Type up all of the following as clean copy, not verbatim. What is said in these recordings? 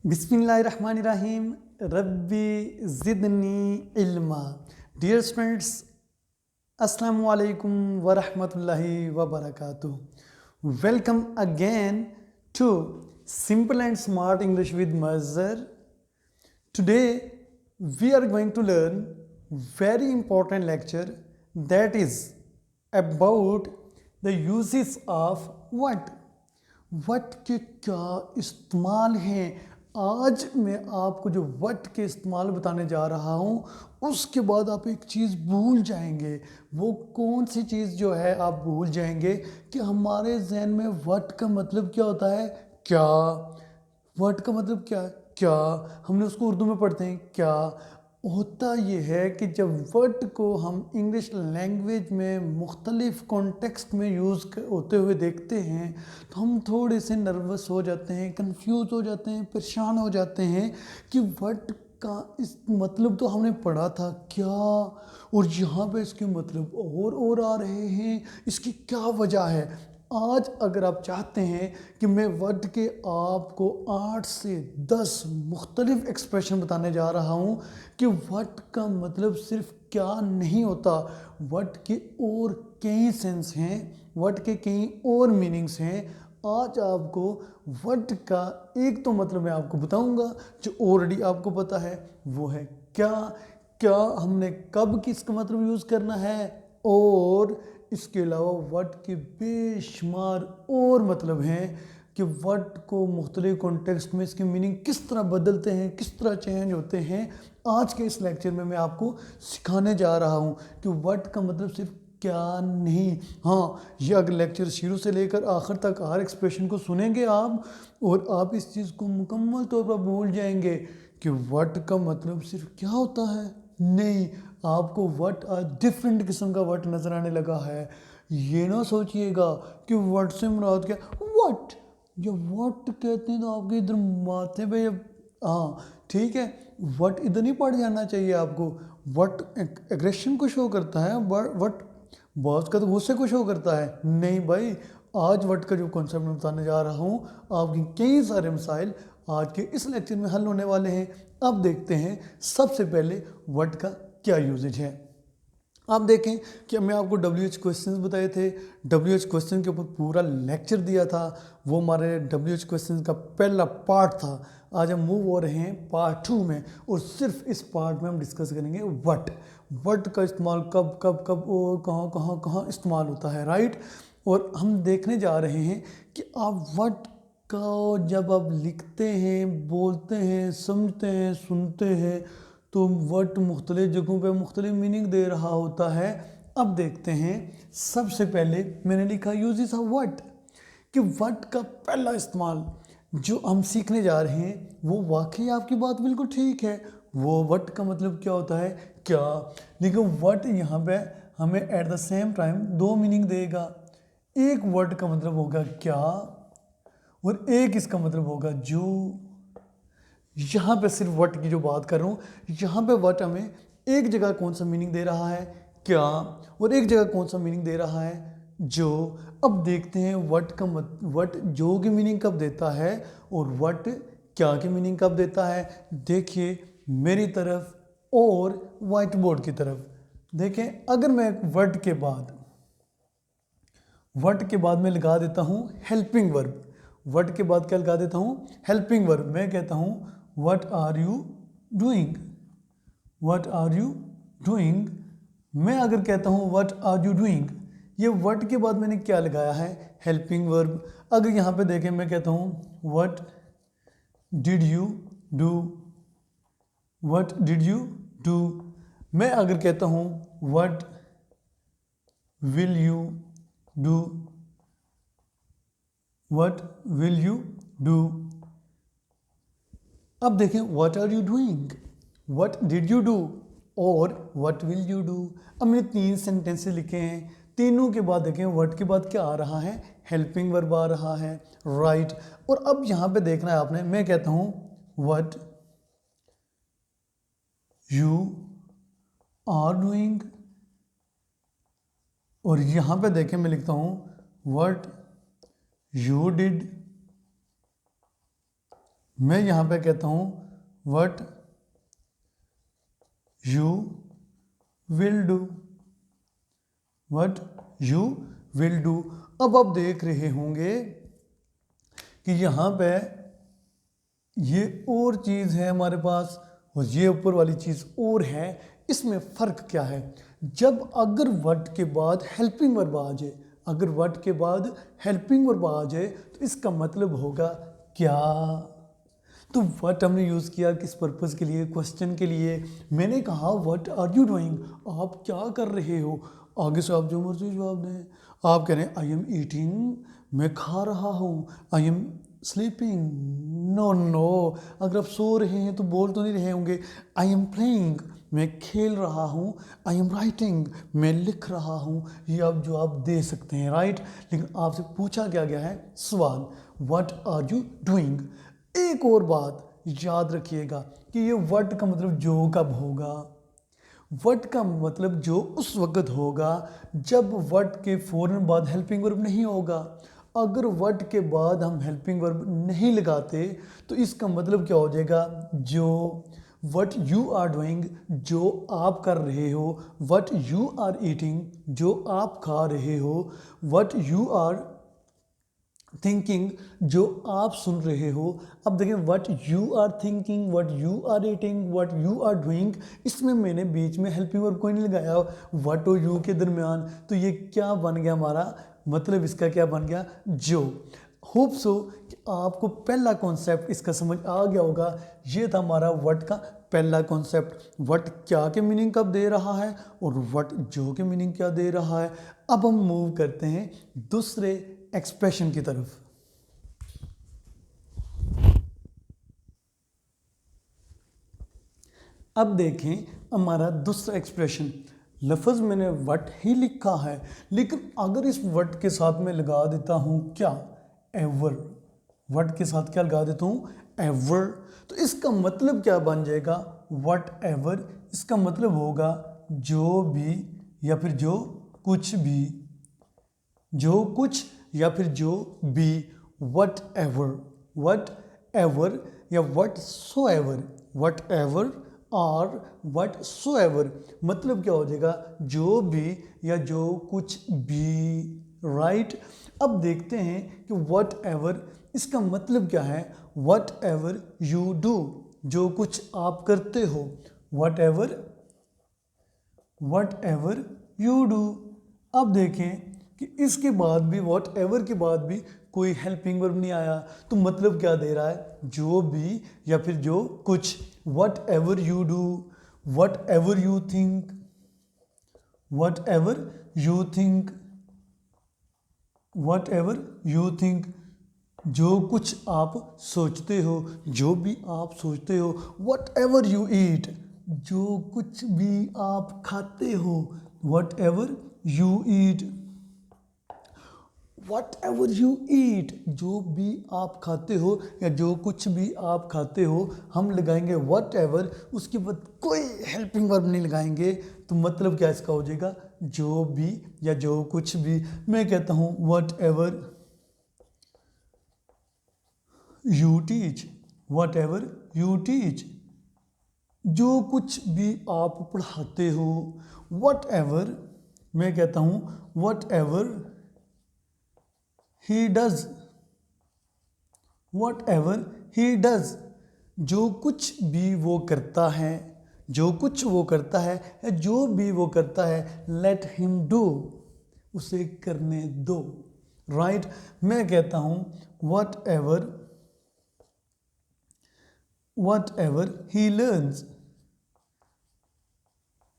बिस्मिल्लाहिर्रहमानिर्रहीम रब्बी ज़िदनी इल्मा। Dear students, अस्सलामु अलैकुम वरहमतुल्लाहि वबरकातुहू। Welcome again to simple and smart English with Mazhar. Today we are going to learn very important lecture, that is about the uses of what के क्या इस्तेमाल हैं। आज मैं आपको जो वट के इस्तेमाल बताने जा रहा हूँ उसके बाद आप एक चीज़ भूल जाएंगे। वो कौन सी चीज़ जो है आप भूल जाएंगे कि हमारे जहन में वट का मतलब क्या होता है। क्या वर्ड का मतलब क्या है? क्या हमने उसको उर्दू में पढ़ते हैं। क्या होता ये है कि जब वर्ड को हम इंग्लिश लैंग्वेज में मुख्तलिफ कॉन्टेक्स्ट में यूज़ होते हुए देखते हैं तो हम थोड़े से नर्वस हो जाते हैं, कंफ्यूज हो जाते हैं, परेशान हो जाते हैं कि वर्ड का इस मतलब तो हमने पढ़ा था क्या, और यहाँ पे इसके मतलब और आ रहे हैं, इसकी क्या वजह है। आज अगर आप चाहते हैं कि मैं वर्ड के आपको 8 से 10 मुख्तलिफ एक्सप्रेशन बताने जा रहा हूँ कि वर्ड का मतलब सिर्फ क्या नहीं होता, वर्ड के और कई सेंस हैं, वर्ड के कई और मीनिंग्स हैं। आज आपको वर्ड का एक तो मतलब मैं आपको बताऊंगा जो ऑलरेडी आपको पता है, वो है क्या। क्या हमने कब किसका मतलब यूज़ करना है, और इसके अलावा वर्ड के बेशुमार और मतलब हैं कि वर्ड को मुख्तलिफ कॉन्टेक्स्ट में इसके मीनिंग किस तरह बदलते हैं, किस तरह चेंज होते हैं। आज के इस लेक्चर में मैं आपको सिखाने जा रहा हूँ कि वर्ड का मतलब सिर्फ क्या नहीं। हाँ, ये अगर लेक्चर शुरू से लेकर आखिर तक हर एक्सप्रेशन को सुनेंगे आप, और आप इस चीज़ को मुकम्मल तौर पर भूल जाएंगे कि वर्ड का मतलब सिर्फ क्या होता है। नहीं, आपको वर्ड डिफरेंट किस्म का वर्ड नज़र आने लगा है। ये ना सोचिएगा कि वर्ड से मुराद क्या, वर्ड जब वर्ड कहते हैं तो आपके इधर माथे पे, हाँ ठीक है, वर्ड इधर नहीं पड़ जाना चाहिए आपको। वर्ड एग्रेशन को शो करता है, वर्ड बॉस का तो गुस्से को शो करता है। नहीं भाई, आज वर्ड का जो कॉन्सेप्ट मैं बताने जा रहा हूँ आपकी कई सारे मसाइल आज के इस लेक्चर में हल होने वाले हैं। अब देखते हैं सबसे पहले वर्ड का क्या यूजेज है। आप देखें कि मैं आपको WH क्वेश्चंस बताए थे, WH क्वेश्चन के ऊपर पूरा लेक्चर दिया था, वो हमारे WH क्वेश्चन का पहला पार्ट था। आज हम मूव हो रहे हैं पार्ट 2 में, और सिर्फ इस पार्ट में हम डिस्कस करेंगे वर्ड का इस्तेमाल कब कब कब और कहाँ कहाँ कहाँ इस्तेमाल होता है, राइट। और हम देखने जा रहे हैं कि आप वर्ड का जब आप लिखते हैं, बोलते हैं, समझते हैं, सुनते हैं तो वर्ड मुख्तलिफ जगहों पे मुख्तलिफ मीनिंग दे रहा होता है। अब देखते हैं, सबसे पहले मैंने लिखा यूजेस ऑफ वर्ड, कि वर्ड का पहला इस्तेमाल जो हम सीखने जा रहे हैं वो वाकई आपकी बात बिल्कुल ठीक है। वो वर्ड का मतलब क्या होता है, क्या। लेकिन वर्ड यहाँ पे हमें एट द सेम टाइम दो मीनिंग देगा। एक वर्ड का मतलब होगा क्या, और एक इसका मतलब होगा जो। यहाँ पे सिर्फ वट की जो बात कर रहा हूँ, यहाँ पे वट हमें एक जगह कौन सा मीनिंग दे रहा है, क्या, और एक जगह कौन सा मीनिंग दे रहा है, जो। अब देखते हैं वट जो की मीनिंग कब देता है और वट क्या की मीनिंग कब देता है। देखिए मेरी तरफ और वाइट बोर्ड की तरफ देखें। अगर मैं वर्ड के बाद में लगा देता हूँ हेल्पिंग वर्ब, वर्ड के बाद क्या लगा देता हूँ, हेल्पिंग वर्ब। मैं कहता हूँ what are you doing, what are you doing. मैं अगर कहता हूँ व्हाट आर यू डूइंग, ये वर्ड के बाद मैंने क्या लगाया है, हेल्पिंग वर्ब। अगर यहाँ पे देखें मैं कहता हूँ what did you do, what did you do. मैं अगर कहता हूँ what will you do, what will you do. अब देखें what are you doing, what did you do और व्हाट विल यू डू। अब मैंने 3 सेंटेंसेस लिखे हैं, तीनों के बाद देखें व्हाट के बाद क्या आ रहा है, हेल्पिंग वर्ब आ रहा है, राइट। और अब यहाँ पे देखना है आपने, मैं कहता हूँ व्हाट यू आर डूइंग, और यहाँ पे देखें मैं लिखता हूँ व्हाट यू डिड, मैं यहाँ पे कहता हूँ what you will do, what you will do. अब आप देख रहे होंगे कि यहाँ पे ये और चीज़ है हमारे पास और ये ऊपर वाली चीज़ और है। इसमें फ़र्क क्या है? जब अगर व्हाट के बाद हेल्पिंग वर्ब आ जाए, अगर व्हाट के बाद हेल्पिंग वर्ब आ जाए तो इसका मतलब होगा क्या। तो व्हाट हमने यूज़ किया किस पर्पज़ के लिए? क्वेश्चन के लिए। मैंने कहा व्हाट आर यू डूइंग, आप क्या कर रहे हो। आगे से आप जो मर्जी जवाब दें। आप कह रहे हैं आई एम ईटिंग, मैं खा रहा हूँ। I am sleeping, no no. अगर आप सो रहे हैं तो बोल तो नहीं रहे होंगे। आई एम प्लेइंग, मैं खेल रहा हूँ। आई एम राइटिंग, मैं लिख रहा हूँ। ये आप जवाब दे सकते हैं, राइट। लेकिन आपसे पूछा क्या गया है सवाल, व्हाट आर यू डूइंग। एक और बात याद रखिएगा कि ये व्हाट का मतलब जो कब होगा। व्हाट का मतलब जो उस वक्त होगा जब व्हाट के फ़ौरन बाद हेल्पिंग वर्ब नहीं होगा। अगर व्हाट के बाद हम हेल्पिंग वर्ब नहीं लगाते तो इसका मतलब क्या हो जाएगा, जो व्हाट यू आर डूइंग, जो आप कर रहे हो। व्हाट यू आर ईटिंग, जो आप खा रहे हो। व्हाट यू आर थिंकिंग, जो आप सुन रहे हो। अब देखें what you are thinking, what you are eating, what you are doing, इसमें मैंने बीच में हेल्पिंग वर्ब कोई नहीं लगाया व्हाट और यू के दरमियान। तो ये क्या बन गया हमारा, मतलब इसका क्या बन गया, जो। होप सो कि आपको पहला कॉन्सेप्ट इसका समझ आ गया होगा। ये था हमारा व्हाट का पहला कॉन्सेप्ट, व्हाट क्या के मीनिंग कब दे रहा है और व्हाट जो के मीनिंग क्या दे रहा है। अब हम मूव करते हैं दूसरे एक्सप्रेशन की तरफ। अब देखें हमारा दूसरा एक्सप्रेशन। लफ्ज़ मैंने व्हाट ही लिखा है, लेकिन अगर इस व्हाट के साथ मैं लगा देता हूँ क्या, एवर। व्हाट के साथ क्या लगा देता हूँ, एवर। तो इसका मतलब क्या बन जाएगा, व्हाट एवर। इसका मतलब होगा जो भी या फिर जो कुछ भी, जो कुछ या फिर जो भी। वट एवर या what so ever, what ever और वट सो एवर मतलब क्या हो जाएगा, जो भी या जो कुछ भी, राइट। अब देखते हैं कि वट एवर इसका मतलब क्या है। वट एवर यू डू, जो कुछ आप करते हो। What ever you do. अब देखें कि इसके बाद भी वॉट एवर के बाद भी कोई हेल्पिंग वर्ब नहीं आया, तो मतलब क्या दे रहा है, जो भी या फिर जो कुछ। What ever you do, what ever you think, what ever you think, what ever you think, जो कुछ आप सोचते हो, जो भी आप सोचते हो। वट एवर यू ईट, जो कुछ भी आप खाते हो। What ever you eat, what ever you eat, जो भी आप खाते हो या जो कुछ भी आप खाते हो। हम लगाएंगे वट एवर, उसके बाद कोई हेल्पिंग वर्ब नहीं लगाएंगे, तो मतलब क्या इसका हो जाएगा, जो भी या जो कुछ भी। मैं कहता हूँ what ever you teach, what ever you teach, जो कुछ भी आप पढ़ाते हो। वट एवर, मैं कहता हूँ what ever he does, what ever he does, जो कुछ भी वो करता है, जो कुछ वो करता है या जो भी वो करता है। लेट हिम डू, उसे करने दो, राइट। मैं कहता हूँ what ever he learns,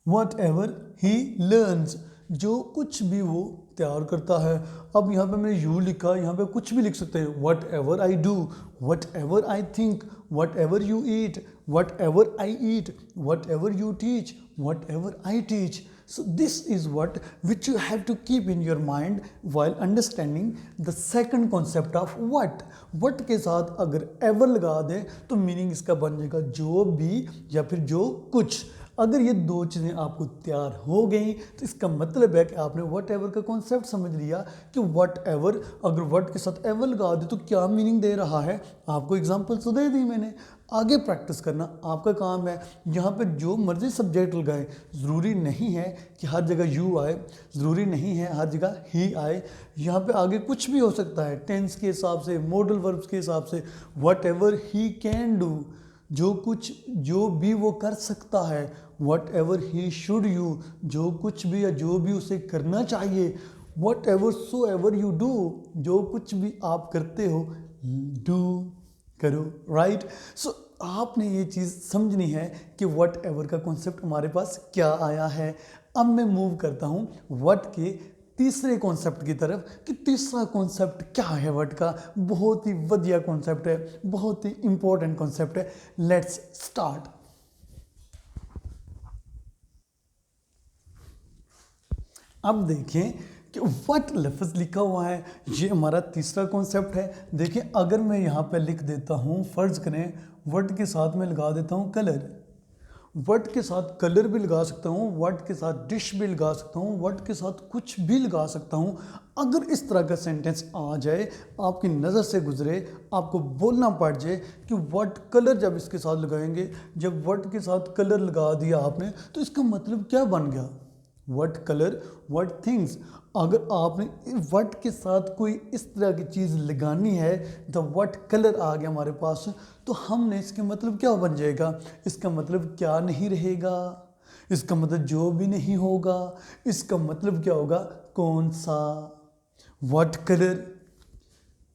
what ever he learns, जो कुछ भी वो तैयार करता है। अब यहाँ पे मैंने यू लिखा, यहाँ पे कुछ भी लिख सकते हैं। What ever I do, what ever I think, what ever you eat, what ever I eat, what ever you teach, what ever I teach. So this is what which you have to keep in your mind while understanding the second concept of what. What के साथ अगर ever लगा दें तो meaning इसका बन जाएगा जो भी या फिर जो कुछ। अगर ये दो चीज़ें आपको तैयार हो गई तो इसका मतलब है कि आपने वट एवर का कॉन्सेप्ट समझ लिया कि वट एवर, अगर वट के साथ एवर लगा दे तो क्या मीनिंग दे रहा है। आपको एग्जांपल्स तो दे दी मैंने, आगे प्रैक्टिस करना आपका काम है। यहाँ पे जो मर्जी सब्जेक्ट लगाए, ज़रूरी नहीं है कि हर जगह यू आए, ज़रूरी नहीं है हर जगह ही आए। यहाँ पे आगे कुछ भी हो सकता है, टेंस के हिसाब से, मॉडल वर्ब्स के हिसाब से। What ever he can do, जो भी वो कर सकता है। What ever he should you, जो कुछ भी या जो भी उसे करना चाहिए। What ever so ever you do, जो कुछ भी आप करते हो डू करो, राइट। सो आपने ये चीज़ समझनी है कि वट एवर का कॉन्सेप्ट हमारे पास क्या आया है। अब मैं मूव करता हूँ वट के तीसरे कॉन्सेप्ट की तरफ कि तीसरा कॉन्सेप्ट क्या है वट का। बहुत ही बढ़िया कॉन्सेप्ट है, बहुत ही इंपॉर्टेंट कॉन्सेप्ट है। Let's start. अब देखें कि वट लफ्ज़ लिखा हुआ है, ये हमारा तीसरा कॉन्सेप्ट है। देखिए अगर मैं यहाँ पे लिख देता हूँ, फ़र्ज़ करें वट के साथ मैं लगा देता हूँ कलर, वट के साथ कलर भी लगा सकता हूँ, वट के साथ डिश भी लगा सकता हूँ, वट के साथ कुछ भी लगा सकता हूँ। अगर इस तरह का सेंटेंस आ जाए, आपकी नज़र से गुजरे, आपको बोलना पड़ जाए कि वट कलर जब इसके साथ लगाएंगे, जब वट के साथ कलर लगा दिया आपने तो इसका मतलब क्या बन गया। What colour what things. अगर आपने वट के साथ कोई इस तरह की चीज़ लगानी है, द वट कलर आ गया हमारे पास, तो हमने इसके मतलब क्या बन जाएगा। इसका मतलब क्या नहीं रहेगा, इसका मतलब जो भी नहीं होगा, इसका मतलब क्या होगा, कौन सा। वट कलर,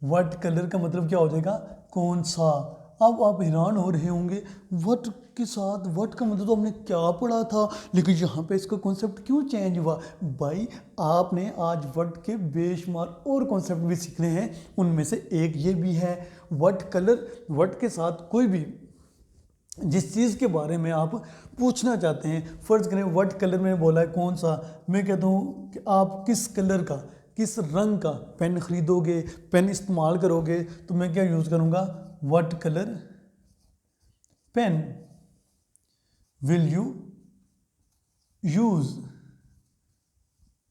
वट कलर का मतलब क्या हो जाएगा, कौन सा। अब आप हैरान हो रहे होंगे, वट के साथ वट का मतलब तो हमने क्या पढ़ा था, लेकिन यहाँ पे इसका कॉन्सेप्ट क्यों चेंज हुआ। भाई आपने आज वट के बेशुमार और कॉन्सेप्ट भी सीखने हैं, उनमें से एक ये भी है वट कलर। वट के साथ कोई भी जिस चीज़ के बारे में आप पूछना चाहते हैं, फ़र्ज़ करें वट कलर में बोला है कौन सा, मैं कहता हूँ कि आप किस कलर का, किस रंग का पेन ख़रीदोगे, पेन इस्तेमाल करोगे, तो मैं क्या यूज़ करूँगा, what colour pen will you use,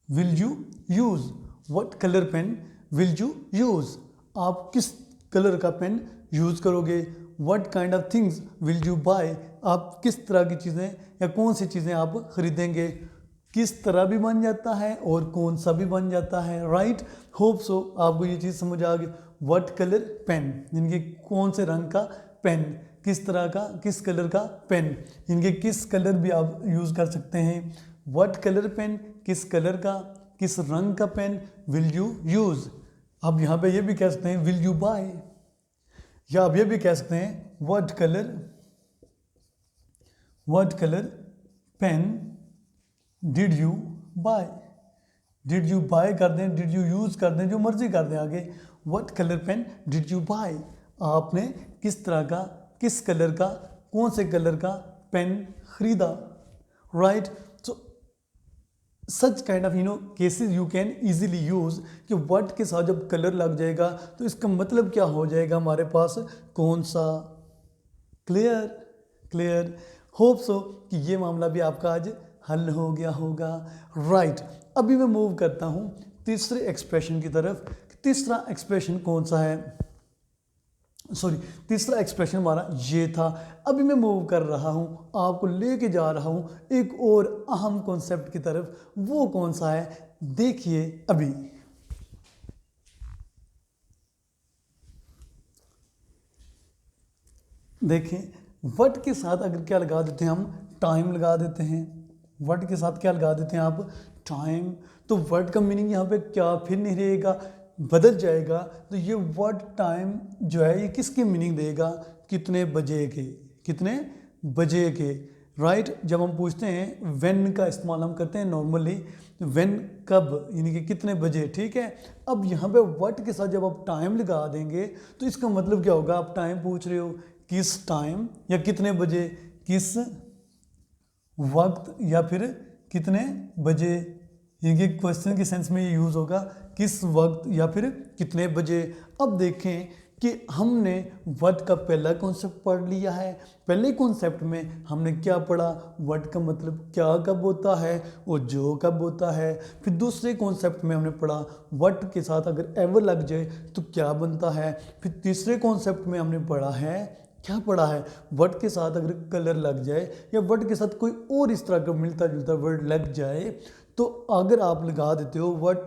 will you use, what colour pen will you use. आप किस कलर का पेन यूज़ करोगे। What kind of things will you buy, आप किस तरह की चीज़ें या कौन सी चीज़ें आप ख़रीदेंगे। किस तरह भी बन जाता है और कौन सा भी बन जाता है, राइट। होप सो आपको ये चीज़ समझ आ गई। वट कलर पेन, जिनके कौन से रंग का पेन, किस तरह का, किस कलर का पेन, इनके किस कलर भी आप यूज़ कर सकते हैं। वट कलर पेन, किस कलर का, किस रंग का पेन विल यू यूज़। अब यहाँ पे ये भी कह सकते हैं विल यू बाय, या आप ये भी कह सकते हैं what colour pen did you buy. Did you buy कर दें, डिड यू यूज़ कर दें, जो मर्जी कर दें आगे। What colour pen did you buy, आपने किस तरह का, किस कलर का, कौन से कलर का पेन खरीदा, right. So such kind of cases you can easily use कि वट के साथ जब कलर लग जाएगा तो इसका मतलब क्या हो जाएगा हमारे पास, कौन सा। क्लियर। होप सो कि ये मामला भी आपका आज हल हो गया होगा, राइट। अभी मैं मूव करता हूँ तीसरे एक्सप्रेशन की तरफ। तीसरा एक्सप्रेशन कौन सा है, तीसरा एक्सप्रेशन हमारा ये था। अभी मैं मूव कर रहा हूँ, आपको लेके जा रहा हूँ एक और अहम कॉन्सेप्ट की तरफ। वो कौन सा है, देखिए अभी। देखें वट के साथ अगर क्या लगा देते हैं हम, टाइम लगा देते हैं। वट के साथ क्या लगा देते हैं आप, टाइम। तो वट का मीनिंग यहाँ पे क्या फिर नहीं रहेगा, बदल जाएगा। तो ये वर्ड टाइम जो है ये किसकी मीनिंग देगा, कितने बजे के, कितने बजे के, राइट। जब हम पूछते हैं व्हेन का इस्तेमाल हम करते हैं नॉर्मली, व्हेन कब, यानी कि कितने बजे, ठीक है। अब यहाँ पे व्हाट के साथ जब आप टाइम लगा देंगे तो इसका मतलब क्या होगा, आप टाइम पूछ रहे हो, किस टाइम या कितने बजे, किस वक्त या फिर कितने बजे, ये क्वेश्चन के सेंस में ये यूज़ होगा, किस वक्त या फिर कितने बजे। अब देखें कि हमने वर्ड का पहला कॉन्सेप्ट पढ़ लिया है। पहले कॉन्सेप्ट में हमने क्या पढ़ा, वर्ड का मतलब क्या कब होता है और जो कब होता है। फिर दूसरे कॉन्सेप्ट में हमने पढ़ा वर्ड के साथ अगर एवर लग जाए तो क्या बनता है। फिर तीसरे कॉन्सेप्ट में हमने पढ़ा है, क्या पढ़ा है, वर्ड के साथ अगर कलर लग जाए या वर्ड के साथ कोई और इस तरह का मिलता जुलता वर्ड लग जाए तो अगर आप लगा देते हो वर्ड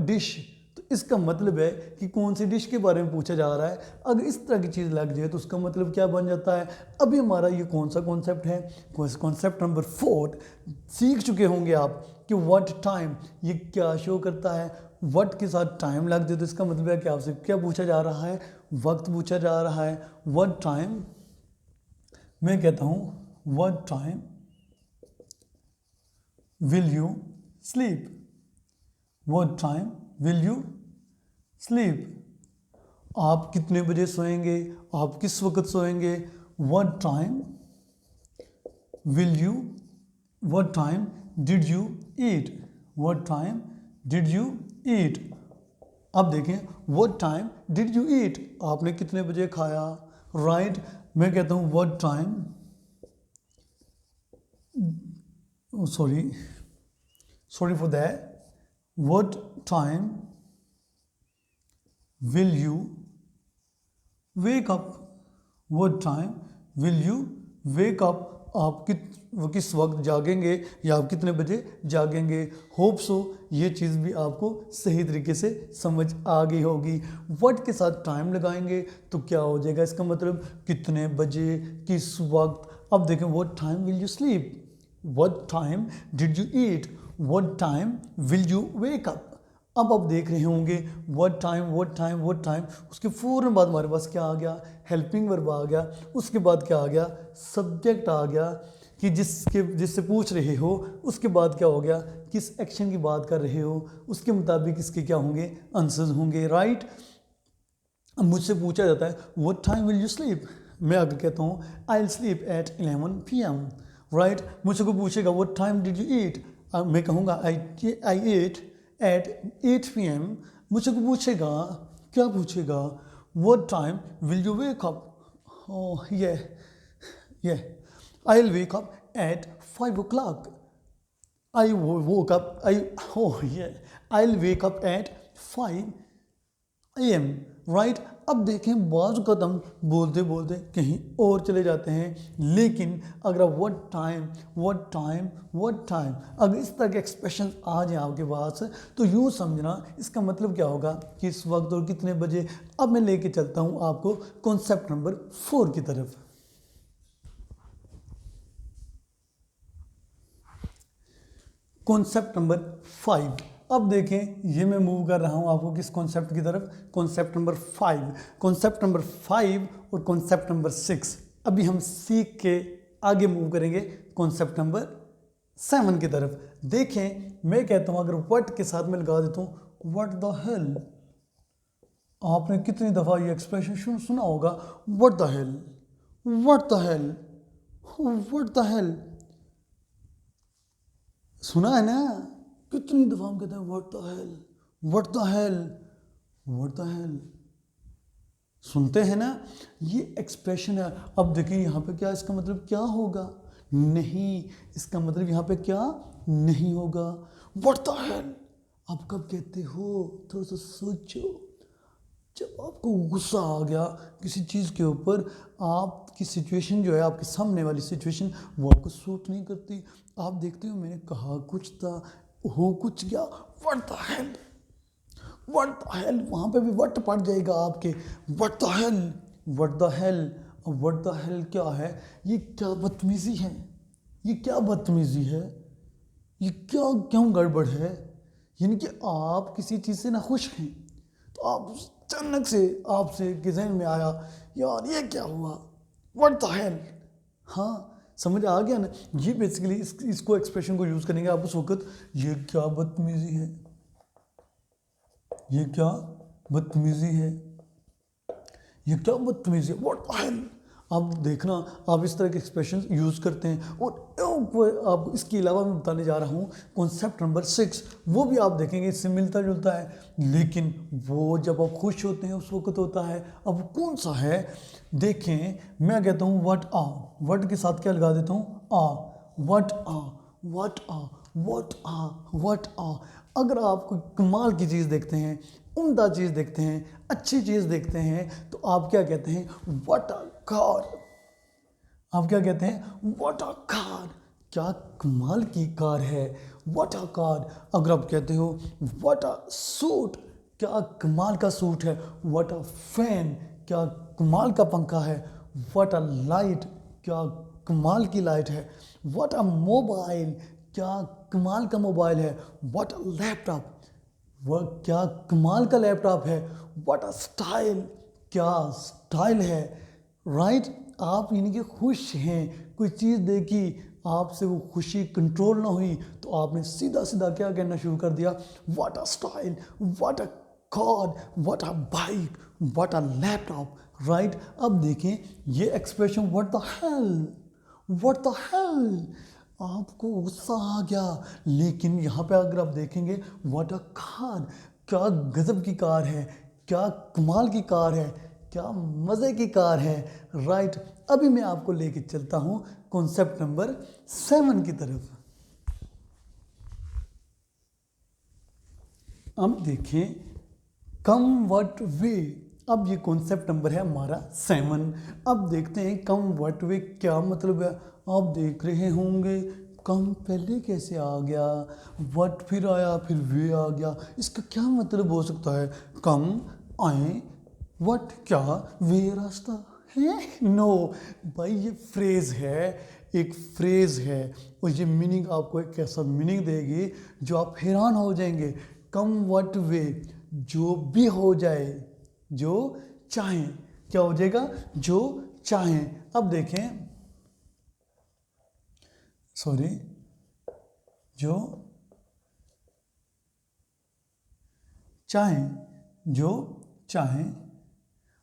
डिश, तो इसका मतलब है कि कौन सी डिश के बारे में पूछा जा रहा है। अगर इस तरह की चीज़ लग जाए तो उसका मतलब क्या बन जाता है। अभी हमारा ये कौन सा कॉन्सेप्ट है, कॉन्सेप्ट नंबर 4 सीख चुके होंगे आप कि व्हाट टाइम ये क्या शो करता है। व्हाट के साथ टाइम लग जाए तो इसका मतलब है कि आपसे क्या पूछा जा रहा है, वक्त पूछा जा रहा है। व्हाट टाइम, मैं कहता हूँ what time will you sleep, what time will you sleep, आप कितने बजे सोएंगे, आप किस वक्त सोएंगे। What time will you, what time did you eat, what time did you eat. अब देखें what time did you eat, आपने कितने बजे खाया, राइट। मैं कहता हूँ what time, sorry for that, what time will you wake up, what time will you wake up, आप किस वक्त जागेंगे या आप कितने बजे जागेंगे। होप सो ये चीज़ भी आपको सही तरीके से समझ आ गई होगी। व्हाट के साथ टाइम लगाएंगे तो क्या हो जाएगा, इसका मतलब कितने बजे, किस वक्त। अब देखें what time will you sleep, What time did you eat? What time will you wake up? अब आप देख रहे होंगे what time, उसके फ़ौरन बाद हमारे पास क्या आ गया, हेल्पिंग वर्ब आ गया। उसके बाद क्या आ गया, सब्जेक्ट आ गया कि जिससे पूछ रहे हो। उसके बाद क्या हो गया, किस एक्शन की बात कर रहे हो, उसके मुताबिक इसके क्या होंगे, आंसर्स होंगे, राइट। अब मुझसे पूछा जाता है what time will you sleep, मैं आगे कहता हूँ I'll sleep at 11 PM, right. मुझसे कोई पूछेगा व्हाट टाइम डिड यू ईट, मैं कहूँगा आई एट एट 8 PM। मुझसे कोई पूछेगा, क्या पूछेगा, what time will you wake up, oh yeah I will wake up at 5 o'clock, I woke up I will wake up at 5 AM, right. अब देखें बाज़ कदम बोलते बोलते कहीं और चले जाते हैं, लेकिन अगर व्हाट टाइम अगर इस तरह के एक्सप्रेशन आ जाए आपके पास तो यूँ समझना इसका मतलब क्या होगा, किस वक्त और कितने बजे। अब मैं लेके चलता हूँ आपको कॉन्सेप्ट नंबर 4 की तरफ। कॉन्सेप्ट नंबर 5, अब देखें ये मैं मूव कर रहा हूँ आपको किस कॉन्सेप्ट की तरफ, कॉन्सेप्ट नंबर 5 और कॉन्सेप्ट नंबर 6। अभी हम सीख के आगे मूव करेंगे कॉन्सेप्ट नंबर 7 की तरफ। देखें मैं कहता हूँ अगर व्हाट के साथ में लगा देता हूँ व्हाट द हेल, आपने कितनी दफ़ा ये एक्सप्रेशन सुना होगा, व्हाट द हेल, सुना है ना, कितनी दफ़ा हम कहते हैं व्हाट द हेल, सुनते हैं ना, ये एक्सप्रेशन है। अब देखिए यहाँ पे क्या, इसका मतलब क्या होगा, नहीं, इसका मतलब यहाँ पे क्या नहीं होगा। व्हाट द हेल आप कब कहते हो, थोड़ा सा सोचो। जब आपको गुस्सा आ गया किसी चीज़ के ऊपर, आपकी सिचुएशन जो है, आपके सामने वाली सिचुएशन वो आपको सूट नहीं करती, आप देखते हो मैंने कहा कुछ था, हो कुछ गया, व्हाट द हेल, वहाँ पे भी व्हाट पड़ जाएगा आपके, what the hell. What the hell क्या है, ये क्या बदतमीज़ी है, ये क्या क्यों गड़बड़ है। यानी कि आप किसी चीज़ से ना खुश हैं तो आप अचानक से आपसे के जहन में आया यार ये क्या हुआ, व्हाट द हेल। हाँ समझ आ गया ना, ये बेसिकली इसको एक्सप्रेशन को यूज़ करेंगे आप उस वक्त, ये क्या बदतमीज़ी है, व्हाट द हेल। आप देखना, आप इस तरह के एक्सप्रेशन यूज़ करते हैं। और आप इसके अलावा मैं बताने जा रहा हूँ कॉन्सेप्ट नंबर 6, वो भी आप देखेंगे इससे मिलता जुलता है, लेकिन वो जब आप खुश होते हैं उस वक्त होता है। अब कौन सा है देखें, मैं कहता हूँ व्हाट आ, व्हाट के साथ क्या लगा देता हूँ a, what a, what a, what a, what a. अगर आप कोई कमाल की चीज़ देखते हैं, उम्दा चीज़ देखते हैं, अच्छी चीज़ देखते हैं, तो आप क्या कहते हैं व्हाट अ कार। आप क्या कहते हैं व्हाट अ कार, क्या कमाल की कार है, व्हाट अ कार। अगर आप कहते हो व्हाट अ सूट, क्या कमाल का सूट है, व्हाट अ फैन, क्या कमाल का पंखा है, व्हाट अ लाइट, क्या कमाल की लाइट है, व्हाट अ मोबाइल, क्या कमाल का मोबाइल है, व्हाट अ लैपटॉप, वह क्या कमाल का लैपटॉप है, व्हाट अ स्टाइल, क्या स्टाइल है। राइट, आप यानी कि खुश हैं, कोई चीज़ देखी, आपसे वो खुशी कंट्रोल ना हुई, तो आपने सीधा सीधा क्या कहना शुरू कर दिया, what a style, what a car, what a bike, what a laptop. Right, अब देखें ये expression what the hell, what the hell, आपको गुस्सा आ गया, लेकिन यहाँ पे अगर आप देखेंगे व्हाट अ कार, क्या गजब की कार है, क्या कमाल की कार है, क्या मज़े की कार है। राइट, अभी मैं आपको लेके चलता हूँ कॉन्सेप्ट नंबर 7 की तरफ। अब देखें कम व्हाट वे, अब ये कॉन्सेप्ट नंबर है हमारा 7। अब देखते हैं कम व्हाट वे क्या मतलब है। आप देख रहे होंगे कम पहले कैसे आ गया, व्हाट फिर आया, फिर वे आ गया, इसका क्या मतलब हो सकता है। कम आए, व्हाट क्या, वे रास्ता है, नो भाई ये फ्रेज है, एक फ्रेज है, और ये मीनिंग आपको एक ऐसा मीनिंग देगी जो आप हैरान हो जाएंगे। कम व्हाट वे, जो भी हो जाए, जो चाहें, क्या हो जाएगा, जो चाहें। अब देखें, सॉरी, जो चाहें, जो चाहें।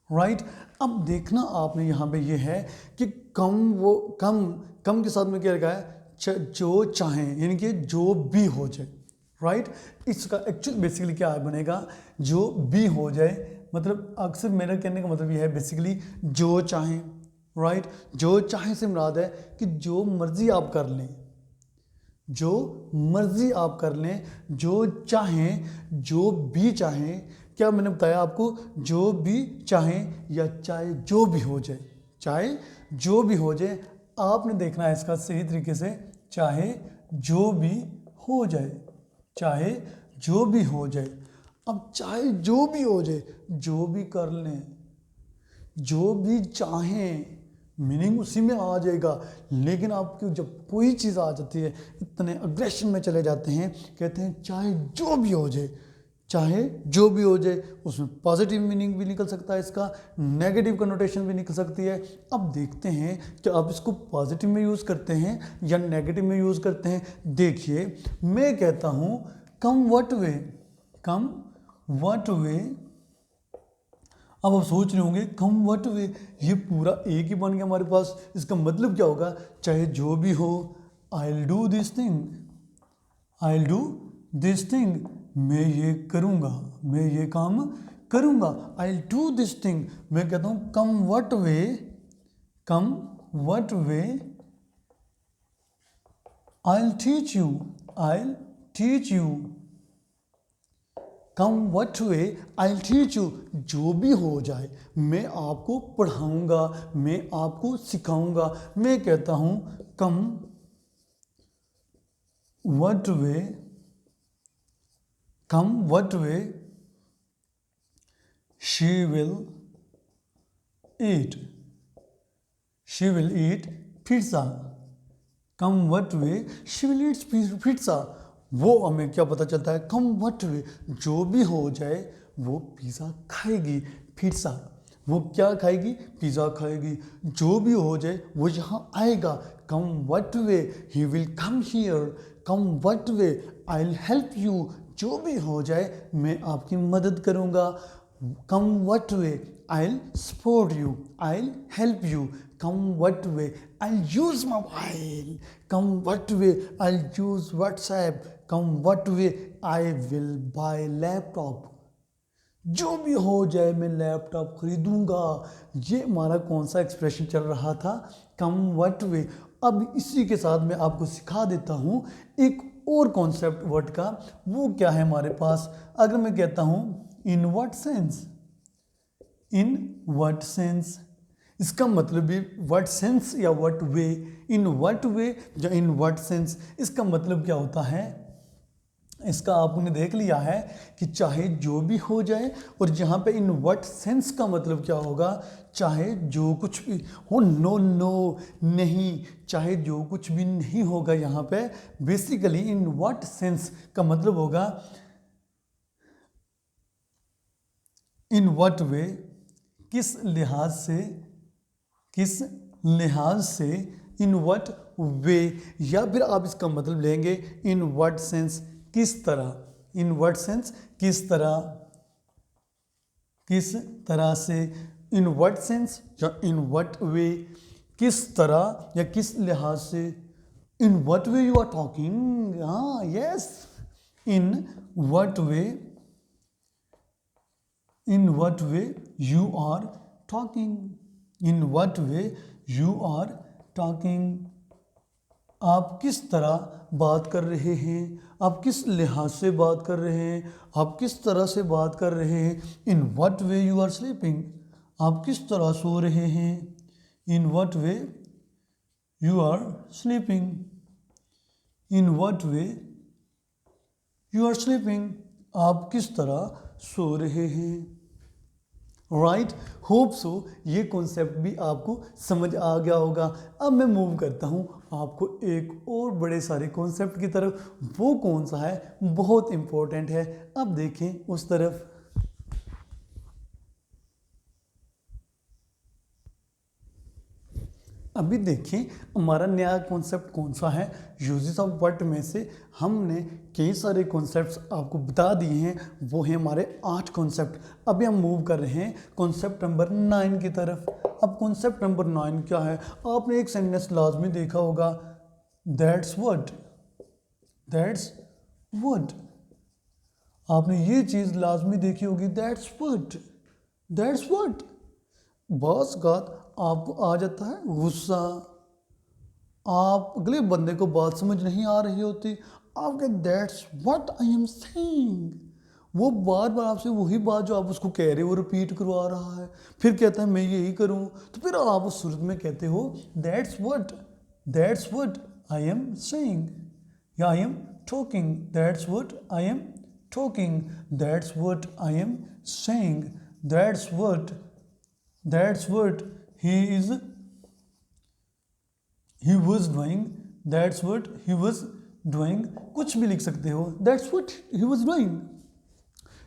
राइट, अब देखना आपने यहाँ पे ये है कि कम, वो कम, कम के साथ में क्या लिखा है, जो चाहें, यानी कि जो भी हो जाए। राइट, इसका एक्चुअल बेसिकली क्या बनेगा, जो भी हो जाए, मतलब अक्सर मेरा कहने का मतलब ये है बेसिकली जो चाहें। राइट, जो चाहें से मुराद है कि जो मर्जी आप कर लें, जो मर्जी आप कर लें, जो चाहें, जो भी चाहें। क्या मैंने बताया आपको, जो भी चाहें या चाहे जो भी हो जाए, चाहे जो भी हो जाए। आपने देखना है इसका सही तरीके से, चाहे जो भी हो जाए, चाहे जो भी हो जाए। अब चाहे जो भी हो जाए, जो भी कर लें, जो भी चाहें, मीनिंग उसी में आ जाएगा। लेकिन आपकी जब कोई चीज़ आ जाती है, इतने अग्रेशन में चले जाते हैं, कहते हैं चाहे जो भी हो जाए, चाहे जो भी हो जाए। उसमें पॉजिटिव मीनिंग भी निकल सकता है, इसका नेगेटिव कनोटेशन भी निकल सकती है। अब देखते हैं कि आप इसको पॉजिटिव में यूज़ करते हैं या नेगेटिव में यूज़ करते हैं। देखिए, मैं कहता हूँ come what way, come what वे। अब आप सोच रहे होंगे कम व्हाट वे, ये पूरा एक ही बन गया हमारे पास, इसका मतलब क्या होगा, चाहे जो भी हो, I will do this thing, I will do this thing, मैं ये करूँगा, मैं ये काम करूँगा, I will do this thing. मैं कहता हूँ come what way, come what way, I will teach you, I will teach you, come what way, I will teach you, जो भी हो जाए मैं आपको पढ़ाऊंगा, मैं आपको सिखाऊंगा। मैं कहता हूँ come what way, come what way, she will eat, she will eat pizza, come what way, she will eat pizza. वो हमें क्या पता चलता है, कम व्हाट वे, जो भी हो जाए वो पिज़्ज़ा खाएगी, पिज्ज़ा, वो क्या खाएगी, पिज़्ज़ा खाएगी। जो भी हो जाए वो यहाँ आएगा, come what way, he will come here, come what way, I will help you, जो भी हो जाए मैं आपकी मदद करूँगा। come what way, I'll support you, I'll help you, come what way, I'll use mobile, come what way, I'll use WhatsApp, come what way, I will buy laptop, जो भी हो जाए मैं लैपटॉप खरीदूंगा। ये हमारा कौन सा एक्सप्रेशन चल रहा था, कम व्हाट वे। अब इसी के साथ मैं आपको सिखा देता हूँ एक और कॉन्सेप्ट वर्ड का। वो क्या है हमारे पास, अगर मैं कहता हूँ in what sense, in what sense, इसका मतलब भी व्हाट सेंस या व्हाट वे, इन व्हाट वे या इन व्हाट सेंस, इसका मतलब क्या होता है। इसका आपने देख लिया है कि चाहे जो भी हो जाए, और यहाँ पे इन व्हाट सेंस का मतलब क्या होगा, चाहे जो कुछ भी हो, नो नो नहीं, चाहे जो कुछ भी नहीं होगा। यहाँ पे बेसिकली इन व्हाट सेंस का मतलब होगा इन व्हाट वे, किस लिहाज से, किस लिहाज से, इन व्हाट वे, या फिर आप इसका मतलब लेंगे इन व्हाट सेंस, किस तरह, इन व्हाट सेंस किस तरह, किस तरह से, इन व्हाट सेंस या इन व्हाट वे, किस तरह या किस लिहाज से, in what way you are talking, हाँ yes, in what way, in what way you are talking, in what way you are talking, आप किस तरह बात कर रहे हैं, आप किस लिहाज से बात कर रहे हैं, आप किस तरह से बात कर रहे हैं। In what way you are sleeping, आप किस तरह सो रहे हैं। In what way you are sleeping, in what way you are sleeping, आप किस तरह सो रहे हैं। राइट, होप सो ये कॉन्सेप्ट भी आपको समझ आ गया होगा। अब मैं मूव करता हूँ आपको एक और बड़े सारे कॉन्सेप्ट की तरफ। वो कौन सा है, बहुत इम्पोर्टेंट है, अब देखें उस तरफ। अभी देखें हमारा नया कॉन्सेप्ट कौन सा है। यूजेस ऑफ व्हाट में से हमने कई सारे कॉन्सेप्ट्स आपको बता दिए हैं, वो हैं हमारे 8 कॉन्सेप्ट। अभी हम मूव कर रहे हैं कॉन्सेप्ट नंबर 9 की तरफ। अब कॉन्सेप्ट नंबर 9 क्या है, आपने एक सेंटेंस लाजमी देखा होगा, दैट्स व्हाट, दैट्स व्हाट, आपने ये चीज़ लाजमी देखी होगी, दैट्स व्हाट, दैट्स व्हाट। बस बात आपको आ जाता है गुस्सा, आप अगले बंदे को बात समझ नहीं आ रही होती, आप कहते that's what I am saying, वो बार बार आपसे वही बात जो आप उसको कह रहे हो रिपीट करवा रहा है, फिर कहता है मैं यही करूँ, तो फिर आप उस सूरत में कहते हो that's what I am saying या I am talking, that's what I am talking, that's what I am saying, that's what he was doing, that's what he was doing, कुछ भी लिख सकते हो, that's what he was doing।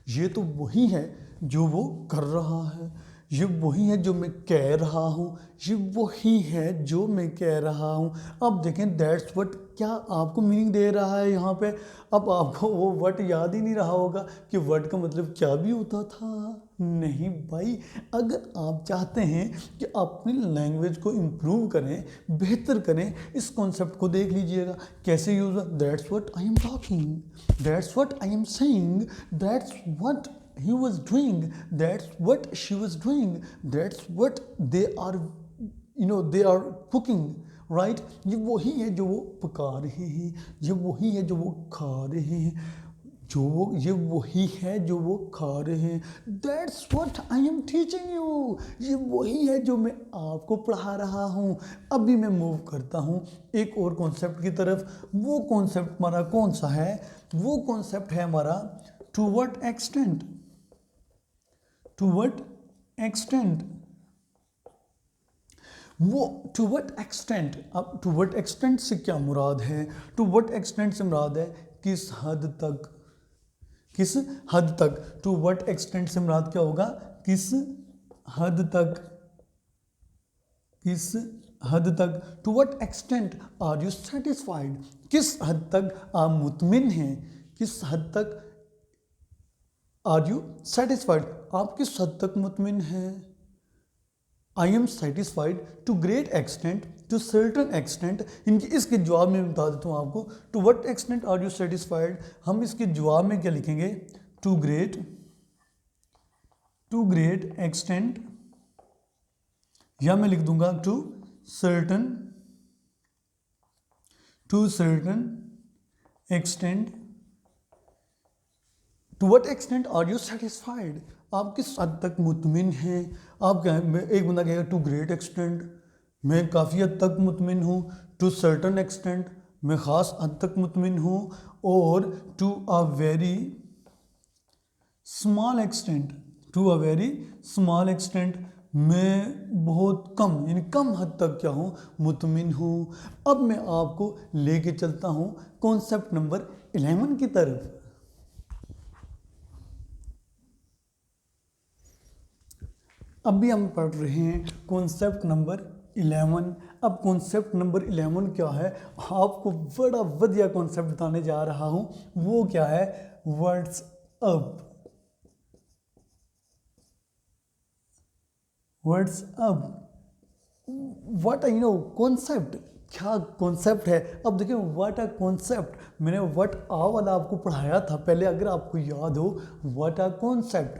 ये तो वही है जो वो कर रहा है, ये वही है जो मैं कह रहा हूँ, ये वही है जो मैं कह रहा हूँ। अब देखें दैट्स व्हाट क्या आपको मीनिंग दे रहा है यहाँ पे। अब आपको वो वर्ड याद ही नहीं रहा होगा कि वर्ड का मतलब क्या भी होता था। नहीं भाई, अगर आप चाहते हैं कि अपनी लैंग्वेज को इम्प्रूव करें, बेहतर करें, इस कॉन्सेप्ट को देख लीजिएगा कैसे यूज हुआ। That's what I am talking, that's what I am saying, that's what he was doing, that's what she was doing, that's what they are, they are cooking, right। ये वही है जो वो पका रहे हैं, ये वही है जो वो खा रहे हैं, ये वही है जो वो खा रहे हैं। That's what I am teaching you, ये वही है जो मैं आपको पढ़ा रहा हूँ। अभी मैं मूव करता हूँ एक और कॉन्सेप्ट की तरफ। वो कॉन्सेप्ट हमारा कौन सा है, वो कॉन्सेप्ट है हमारा to what extent, to what extent. वो टू व्हाट एक्सटेंट, अब टू व्हाट एक्सटेंट से क्या मुराद है, टू व्हाट एक्सटेंट से मुराद है किस हद तक, किस हद तक। टू व्हाट एक्सटेंट से मुराद क्या होगा, किस हद तक, किस हद तक। To what extent are you satisfied, किस हद तक आप मुतमिन हैं, किस हद तक आर यू सेटिस्फाइड, आप किस हद तक मुतमिन हैं। I am satisfied to great extent, to certain extent. इसके जवाब में बता देता हूँ आपको, to what extent are you satisfied. हम इसके जवाब में क्या लिखेंगे, टू ग्रेट एक्सटेंट, या मैं लिख दूंगा to certain extent. To what extent are you satisfied, आप किस हद तक मुतमिन हैं। आप क्या है, एक बंदा कहेगा टू ग्रेट एक्सटेंट, मैं काफ़ी हद तक मुतमिन हूँ। टू सर्टन एक्सटेंट, मैं ख़ास हद तक मुतमिन हूँ। और to a very small extent, मैं बहुत कम यानी कम हद तक क्या हूँ, मुतमिन हूँ। अब मैं आपको लेके चलता हूँ कॉन्सेप्ट नंबर 11 की तरफ। अभी हम पढ़ रहे हैं कॉन्सेप्ट नंबर 11। अब कॉन्सेप्ट नंबर 11 क्या है, आपको बड़ा बढ़िया कॉन्सेप्ट बताने जा रहा हूँ। वो क्या है, what's up. What I know concept, क्या कॉन्सेप्ट है। अब देखिए व्हाट अ कॉन्सेप्ट, मैंने व्हाट आ वाला आपको पढ़ाया था पहले, अगर आपको याद हो। व्हाट अ कॉन्सेप्ट,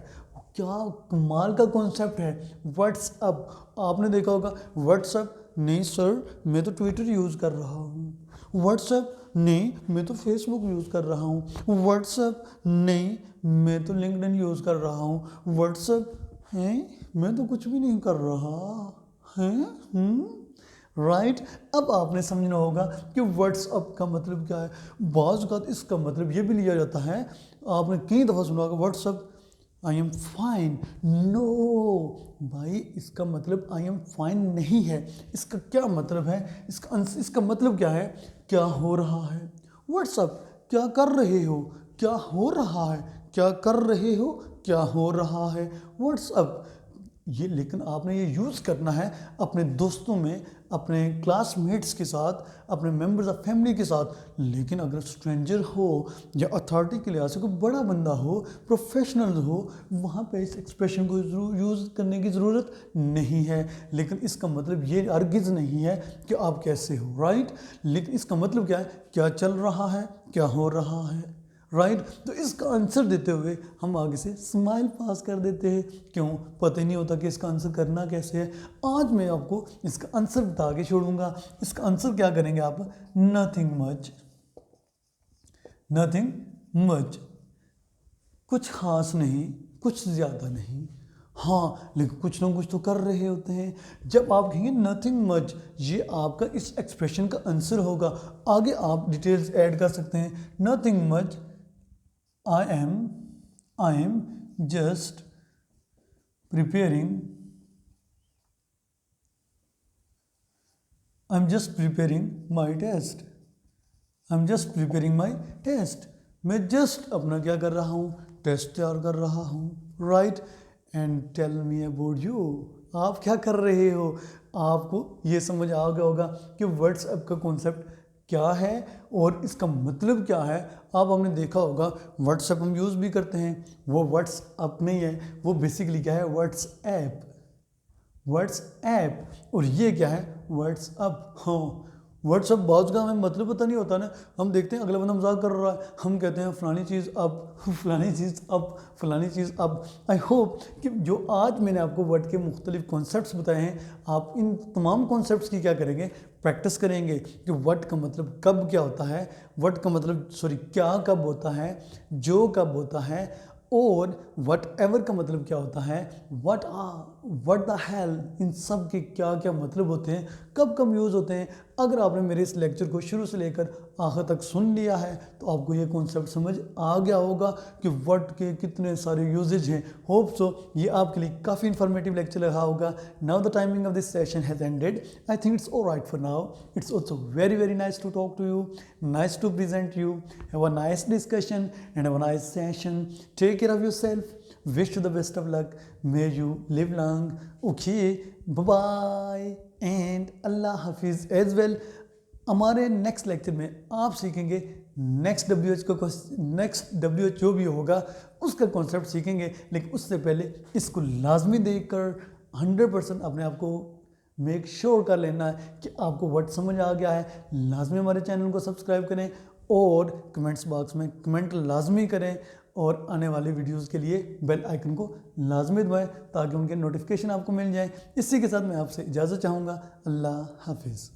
क्या कमाल का कॉन्सेप्ट है व्हाट्सअप। आपने देखा होगा व्हाट्सअप, नहीं सर मैं तो ट्विटर यूज़ कर रहा हूँ। व्हाट्सअप, नहीं मैं तो फेसबुक यूज़ कर रहा हूँ। व्हाट्सअप, नहीं मैं तो लिंक्डइन यूज़ कर रहा हूँ। व्हाट्सअप है, मैं तो कुछ भी नहीं कर रहा है। राइट। अब आपने समझना होगा कि व्हाट्सअप का मतलब क्या है। बाज़ औक़ात इसका मतलब ये भी लिया जाता है, आपने कई दफ़ा सुना होगा what's up I am fine. No भाई, इसका मतलब आई एम फाइन नहीं है। इसका क्या मतलब है, इसका मतलब क्या है, क्या हो रहा है। व्हाट्सअप, क्या कर रहे हो, क्या हो रहा है, क्या कर रहे हो, क्या हो रहा है। व्हाट्सअप ये, लेकिन आपने ये यूज़ करना है अपने दोस्तों में, अपने क्लासमेट्स के साथ, अपने मेंबर्स ऑफ फैमिली के साथ। लेकिन अगर स्ट्रेंजर हो या अथॉरिटी के लिहाज से कोई बड़ा बंदा हो, प्रोफेशनल हो, वहाँ पे इस एक्सप्रेशन को यूज़ करने की ज़रूरत नहीं है। लेकिन इसका मतलब ये हरगिज़ नहीं है कि आप कैसे हो, राइट। लेकिन इसका मतलब क्या है, क्या चल रहा है, क्या हो रहा है, राइट। तो इसका आंसर देते हुए हम आगे से स्माइल पास कर देते हैं। क्यों, पता ही नहीं होता कि इसका आंसर करना कैसे है। आज मैं आपको इसका आंसर बता के छोड़ूंगा। इसका आंसर क्या करेंगे आप, नथिंग मच, कुछ खास नहीं, कुछ ज़्यादा नहीं। हाँ, लेकिन कुछ ना कुछ तो कर रहे होते हैं। जब आप कहेंगे नथिंग मच, ये आपका इस एक्सप्रेशन का आंसर होगा। आगे आप डिटेल्स ऐड कर सकते हैं। Nothing much, I am just preparing my test. मैं जस्ट अपना क्या कर रहा हूँ, टेस्ट तैयार कर रहा हूँ, right. And tell me about you, आप क्या कर रहे हो। आपको ये समझ आ गया होगा कि व्हाट्सएप का कॉन्सेप्ट क्या है और इसका मतलब क्या है। आप हमने देखा होगा व्हाट्सएप हम यूज़ भी करते हैं, वो व्हाट्सएप नहीं है, वो बेसिकली क्या है, व्हाट्सएप। और ये क्या है, व्हाट्सअप। हाँ, व्हाट्सअप बात का हमें मतलब पता नहीं होता ना। हम देखते हैं अगला बंदा मजाक कर रहा है, हम कहते हैं फलानी चीज़ अब, फलानी चीज़ अब। आई होप कि जो आज मैंने आपको वर्ड के मुख्तलिफ कॉन्सेप्ट्स बताए हैं, आप इन तमाम कॉन्सेप्ट्स की क्या करेंगे, प्रैक्टिस करेंगे कि वर्ड का मतलब कब क्या होता है, वर्ड का मतलब क्या कब होता है, जो कब होता है, और वट एवर का मतलब क्या होता है, वट द हेल, इन सब के क्या क्या मतलब होते हैं, कब कब यूज़ होते हैं। अगर आपने मेरे इस लेक्चर को शुरू से लेकर आखिर तक सुन लिया है तो आपको ये कॉन्सेप्ट समझ आ गया होगा कि वर्ड के कितने सारे यूजेज हैं। होप सो ये आपके लिए काफ़ी इंफॉर्मेटिव लेक्चर रहा होगा। Now the timing of this session has ended. I think it's alright for now. It's also very very nice to talk to you, nice to present you, have a nice discussion and have a nice session. Take care of yourself. Wish you the best of luck. May you live long. Okay, bye bye and Allah Hafiz as well. हमारे next lecture में आप सीखेंगे next WH जो भी होगा उसका concept सीखेंगे, लेकिन उससे पहले इसको लाजमी देखकर 100% अपने आप को मेक श्योर कर लेना है कि आपको वर्ड समझ आ गया है। लाजमी हमारे चैनल को सब्सक्राइब करें और कमेंट्स बॉक्स में कमेंट लाजमी करें और आने वाले वीडियोस के लिए बेल आइकन को लाजमी दबाएं ताकि उनके नोटिफिकेशन आपको मिल जाए। इसी के साथ मैं आपसे इजाज़त चाहूँगा। अल्लाह हाफिज़।